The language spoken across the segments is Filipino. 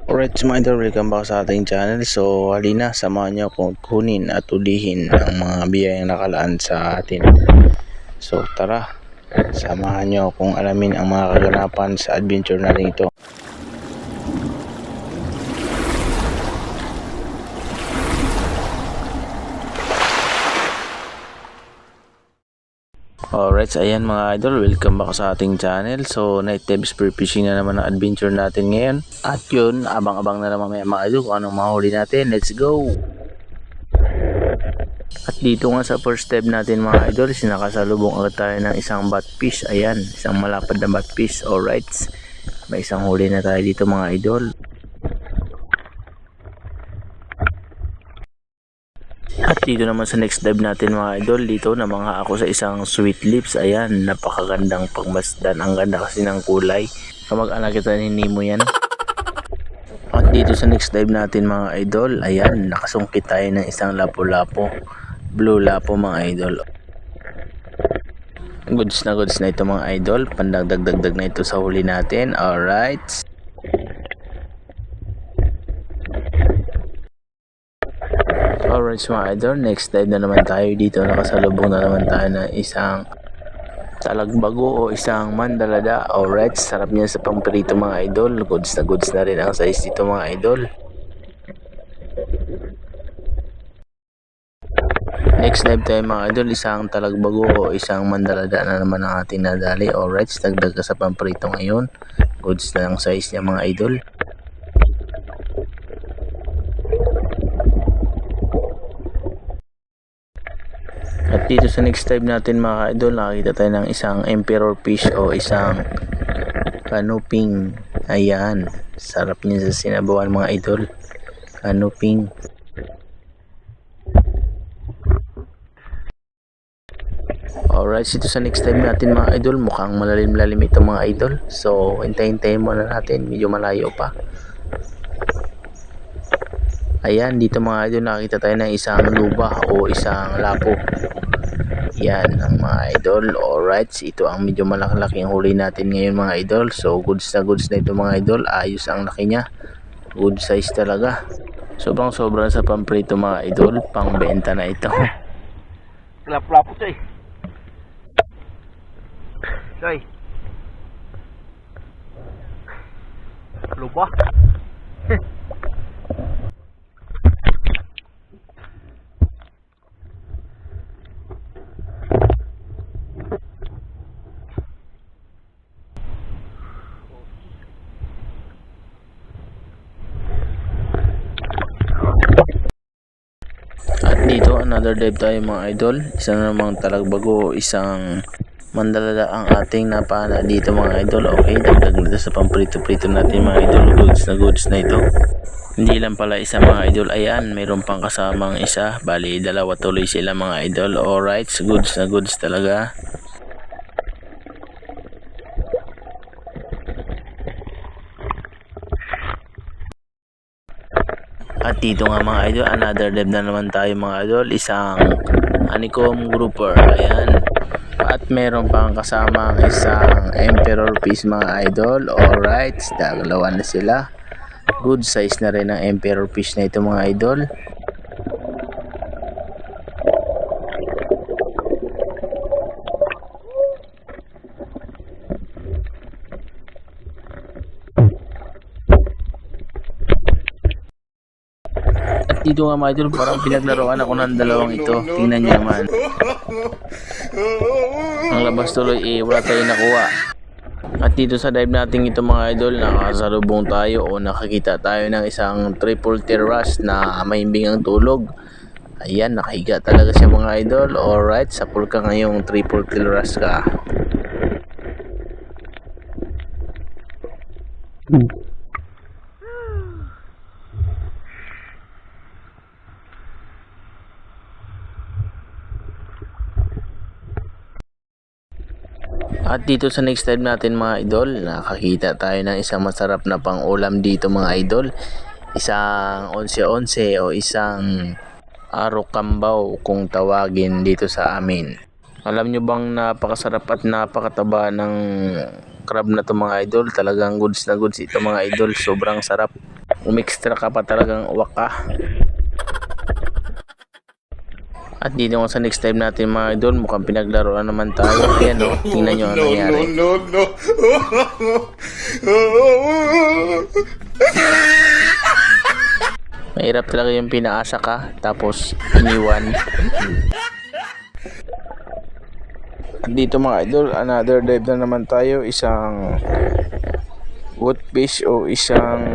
Alright mga idol, welcome back sa ating channel. So halina, samahan nyo akong kunin at ulihin ang mga biyayang nakalaan sa atin. So tara, samahan nyo akong alamin ang mga kaganapan sa adventure natin ito. Alright, ayan mga idol, welcome back sa ating channel. So night time spear fishing na naman ang adventure natin ngayon. At yun, abang-abang na naman mga idol kung anong mahuli natin. Let's go! At dito nga sa first step natin mga idol, sinakasalubong agad tayo ng isang batfish. Ayan, isang malapad na batfish. Alright, may isang huli na tayo dito mga idol. At dito naman sa next dive natin mga idol, dito na mga ako sa isang sweet lips. Ayan, napakagandang pagmasdan. Ang ganda kasi ng kulay. Kamag-anak kita ni Nemo yan. At dito sa next dive natin mga idol, ayan, nakasungkit tayo ng isang lapu-lapo. Blue lapo mga idol. Goods na ito mga idol. Pandagdag na ito sa huli natin. Alright. Alright mga idol, next dive na naman tayo dito. Nakasalubong na naman tayo ng isang talagbago o isang mandalada. Alright, sarap niya sa pamprito mga idol. Goods na rin ang size dito mga idol. Next dive tayo mga idol, isang talagbago o isang mandalada na naman ang ating nadali. Alright, dagdag ka sa pamprito ngayon. Goods na ang size niya mga idol. At dito sa next dive natin mga idol, nakakita tayo ng isang emperor fish o isang canoping. Ayan, sarap niya sa sinabawan mga idol. Canoping. Alright, dito sa next dive natin mga idol, mukhang malalim-lalim ito mga idol. So, hintayin-hintayin muna natin, medyo malayo pa. Ayan, dito mga idol, nakakita tayo ng isang luba o isang lapo. Yan ang mga idol. Alright, ito ang medyo malaki-laki ang huli natin ngayon mga idol. So goods na ito mga idol. Ayos ang laki niya. Good size talaga. Sobrang sa pamprito mga idol. Pang benta na ito. Lapo-lapo coy. Coy. Lupa. At dito another dive tayo mga idol. Isa na namang talagbago, isang mandalada ang ating napana dito mga idol. Okay, dagdag nito sa pamprito-prito natin mga idol. Goods na ito. Hindi lang pala isa mga idol. Ayan, mayroon pang kasamang isa. Bali, dalawa tuloy sila mga idol. Alright, goods talaga. At dito nga mga idol, another dive na naman tayo mga idol. Isang honeycomb grouper. Ayan. At meron pang kasamang isang emperor fish mga idol. Alright, dalawa na sila. Good size na rin ang emperor fish na ito mga idol. At dito nga mga idol, parang pinaglaruan ako ng dalawang ito. Tingnan nyo naman. Ang labas tuloy wala tayong nakuha. At dito sa dive natin ito mga idol, nakasalubong tayo o nakakita tayo ng isang triple terrace na mahimbing ang tulog. Ayan, nakahiga talaga siya mga idol. Alright, sapul ka ngayong triple terrace ka. At dito sa next dive natin mga idol, nakakita tayo ng isang masarap na pang ulam dito mga idol. Isang 11-11 o isang arok kambaw kung tawagin dito sa amin. Alam nyo bang napakasarap at napakataba ng crab na to mga idol? Talagang goods na goods ito mga idol. Sobrang sarap. Umextra ka pa talagang uwak ka. At dito nga sa next time natin mga idol, mukhang pinaglaruan naman tayo. Ayan o, tingnan nyo ang nangyari. Mahirap talaga yung pinaasa ka, tapos iniwan. At dito mga idol, another dive na naman tayo. Isang woodfish o isang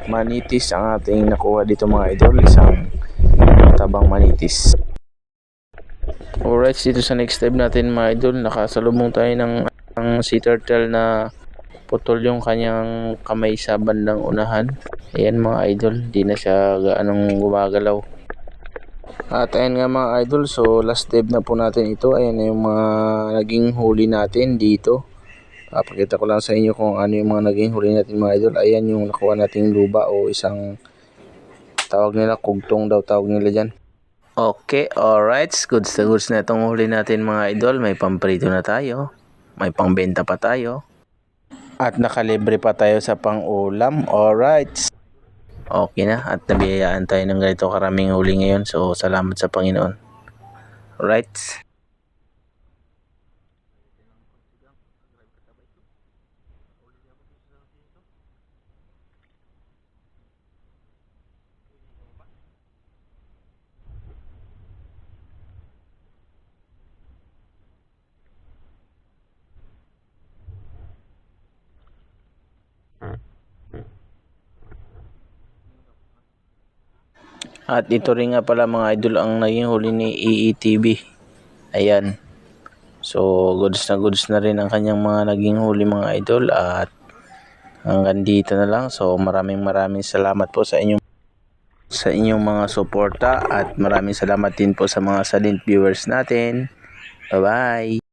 manitis ang ating nakuha dito mga idol. Isang tabang manitis. Alright, dito sa next dive natin mga idol, nakasalubong tayo ng sea turtle na putol yung kanyang kamay sa bandang unahan. Ayan mga idol, di na siya gaanong gumagalaw. At ayan nga mga idol, so last dive na po natin ito. Ayan na yung mga naging huli natin dito. Pakita ko lang sa inyo kung ano yung mga naging huli natin mga idol. Ayan yung nakuha nating luba o isang tawag nila, kugtong daw tawag nila dyan. Okay, alright, goods na itong huli natin mga idol. May pamprito na tayo, may pangbenta pa tayo, at nakalibre pa tayo sa pang-ulam. Alright, okay na, at nabiyayaan tayo ng ganito karaming huli ngayon. So salamat sa Panginoon. Alright. At ito rin nga pala mga idol ang naging huli ni EETV. Ayan. So goods na rin ang kanyang mga naging huli mga idol. At hanggang dito na lang. So maraming salamat po sa inyong mga suporta. At maraming salamat din po sa mga silent viewers natin. Bye bye.